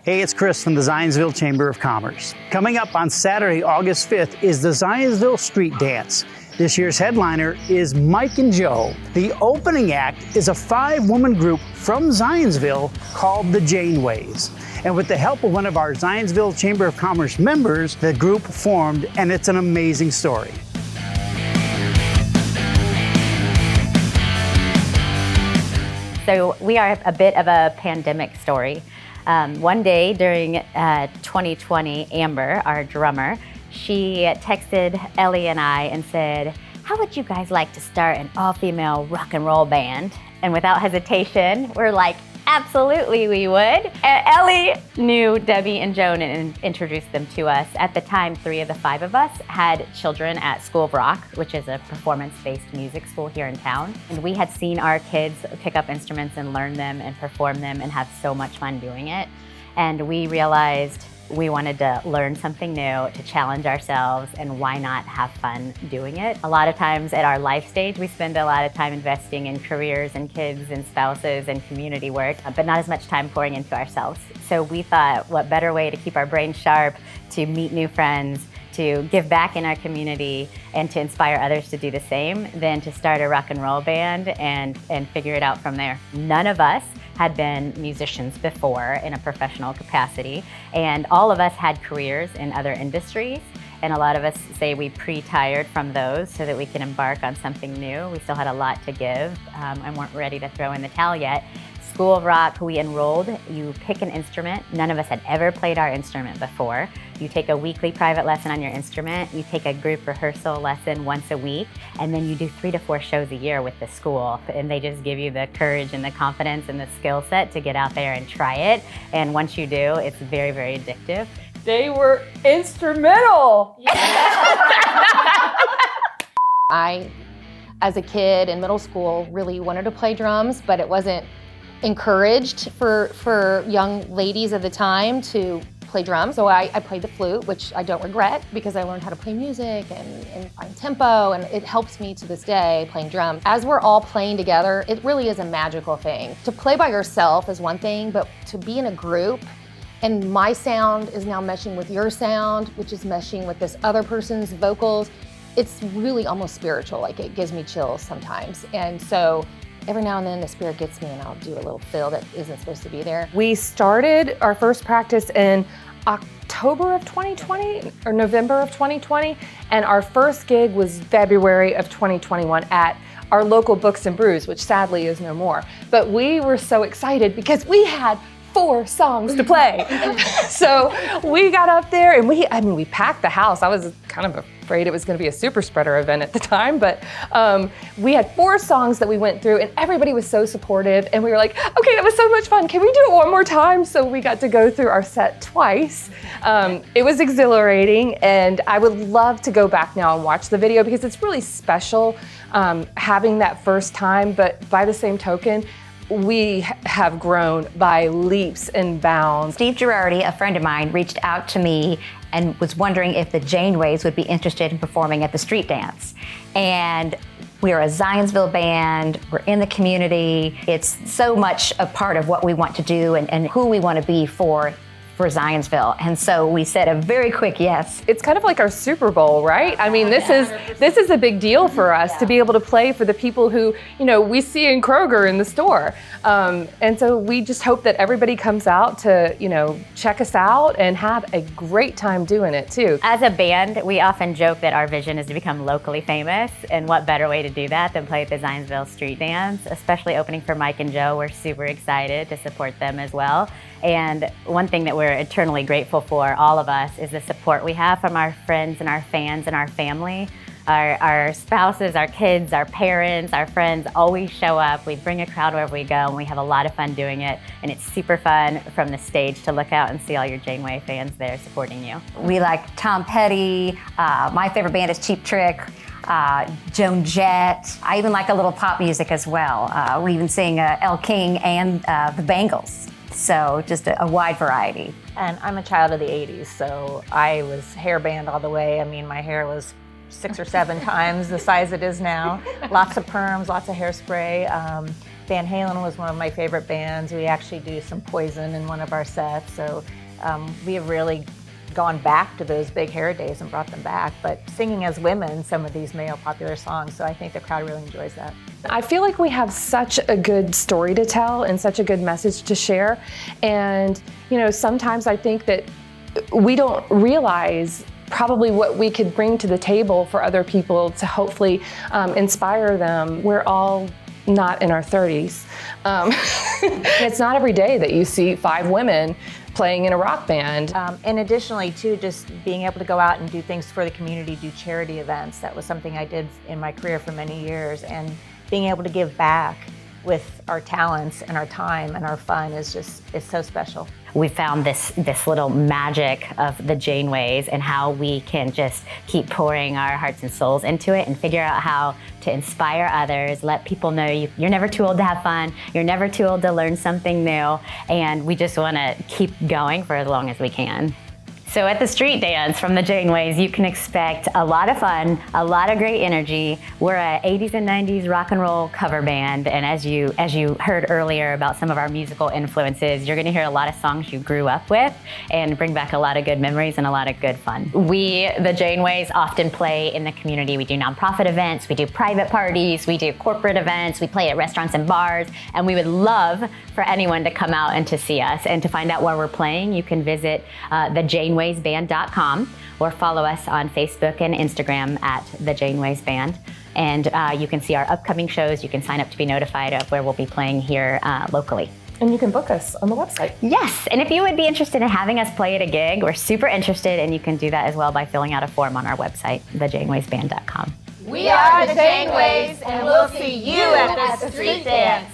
Hey, it's Chris from the Zionsville Chamber of Commerce. Coming up on Saturday, August 5th is the Zionsville Street Dance. This year's headliner is Mike and Joe. The opening act is a 5-woman group from Zionsville called the Janeways. And with the help of one of our Zionsville Chamber of Commerce members, the group formed, and it's an amazing story. So we are a bit of a pandemic story. One day during 2020, Amber, our drummer, she texted Ellie and I and said, "How would you guys like to start an all-female rock and roll band?" And without hesitation, we're like, absolutely we would. And Ellie knew Debbie and Joan and introduced them to us. At the time, 3 of the 5 of us had children at School of Rock, which is a performance-based music school here in town. And we had seen our kids pick up instruments and learn them and perform them and have so much fun doing it. And we realized we wanted to learn something new, to challenge ourselves, and why not have fun doing it? A lot of times at our life stage, we spend a lot of time investing in careers and kids and spouses and community work, but not as much time pouring into ourselves. So we thought, what better way to keep our brains sharp, to meet new friends, to give back in our community, and to inspire others to do the same than to start a rock and roll band and figure it out from there. None of us had been musicians before in a professional capacity, and all of us had careers in other industries, and a lot of us say we pre-tired from those so that we can embark on something new. We still had a lot to give and weren't ready to throw in the towel yet. School of Rock, we enrolled, you pick an instrument. None of us had ever played our instrument before. You take a weekly private lesson on your instrument, you take a group rehearsal lesson once a week, and then you do 3 to 4 shows a year with the school. And they just give you the courage and the confidence and the skill set to get out there and try it. And once you do, it's very, very addictive. They were instrumental. I, as a kid in middle school, really wanted to play drums, but it wasn't encouraged for young ladies at the time to play drums. So I played the flute, which I don't regret because I learned how to play music and find tempo, and it helps me to this day playing drums. As we're all playing together, it really is a magical thing. To play by yourself is one thing, but to be in a group and my sound is now meshing with your sound, which is meshing with this other person's vocals, it's really almost spiritual. Like, it gives me chills sometimes. And so every now and then the spirit gets me and I'll do a little fill that isn't supposed to be there. We started our first practice in October of 2020 or November of 2020, and our first gig was February of 2021 at our local Books and Brews, which sadly is no more. But we were so excited because we had 4 songs to play. So we got up there and we packed the house. I was kind of afraid it was going to be a super spreader event at the time, but we had 4 songs that we went through and everybody was so supportive, and we were like, okay, that was so much fun. Can we do it one more time? So we got to go through our set twice. It was exhilarating, and I would love to go back now and watch the video because it's really special having that first time, but by the same token, we have grown by leaps and bounds. Steve Girardi, a friend of mine, reached out to me and was wondering if the Janeways would be interested in performing at the street dance. And we're a Zionsville band, we're in the community. It's so much a part of what we want to do and who we want to be for Zionsville. And so we said a very quick yes. It's kind of like our Super Bowl, right? I mean, this is a big deal for us to be able to play for the people who, we see in Kroger in the store. And so we just hope that everybody comes out to, check us out and have a great time doing it too. As a band, we often joke that our vision is to become locally famous, and what better way to do that than play at the Zionsville Street Dance, especially opening for Mike and Joe. We're super excited to support them as well. And one thing that we're eternally grateful for, all of us, is the support we have from our friends and our fans and our family. Our spouses, our kids, our parents, our friends always show up. We bring a crowd wherever we go, and we have a lot of fun doing it. And it's super fun from the stage to look out and see all your Janeway fans there supporting you. We like Tom Petty. My favorite band is Cheap Trick. Joan Jett. I even like a little pop music as well. We even sing Elle King and the Bangles. So just a wide variety. And I'm a child of the 80s, so I was hair band all the way. I mean, my hair was 6 or 7 times the size it is now. Lots of perms, lots of hairspray. Van Halen was one of my favorite bands. We actually do some Poison in one of our sets. So we have really gone back to those big hair days and brought them back, but singing as women some of these male popular songs. So I think the crowd really enjoys that. I feel like we have such a good story to tell and such a good message to share. And, you know, sometimes I think that we don't realize probably what we could bring to the table for other people to hopefully inspire them. We're all not in our 30s. It's not every day that you see 5 women playing in a rock band. And additionally too, just being able to go out and do things for the community, do charity events. That was something I did in my career for many years, and being able to give back with our talents and our time and our fun is so special. We found this little magic of the Janeways and how we can just keep pouring our hearts and souls into it and figure out how to inspire others, let people know you're never too old to have fun, you're never too old to learn something new, and we just want to keep going for as long as we can. So at the Street Dance from the Janeways, you can expect a lot of fun, a lot of great energy. We're a 80s and 90s rock and roll cover band, and as you heard earlier about some of our musical influences, you're gonna hear a lot of songs you grew up with and bring back a lot of good memories and a lot of good fun. We, the Janeways, often play in the community. We do nonprofit events, we do private parties, we do corporate events, we play at restaurants and bars, and we would love for anyone to come out and to see us. And to find out where we're playing, you can visit thejanewaysband.com or follow us on Facebook and Instagram at The Janeways Band. And you can see our upcoming shows. You can sign up to be notified of where we'll be playing here locally. And you can book us on the website. Yes, and if you would be interested in having us play at a gig, we're super interested, and you can do that as well by filling out a form on our website, thejanewaysband.com. We are the Janeways, and we'll see you at the Street Dance.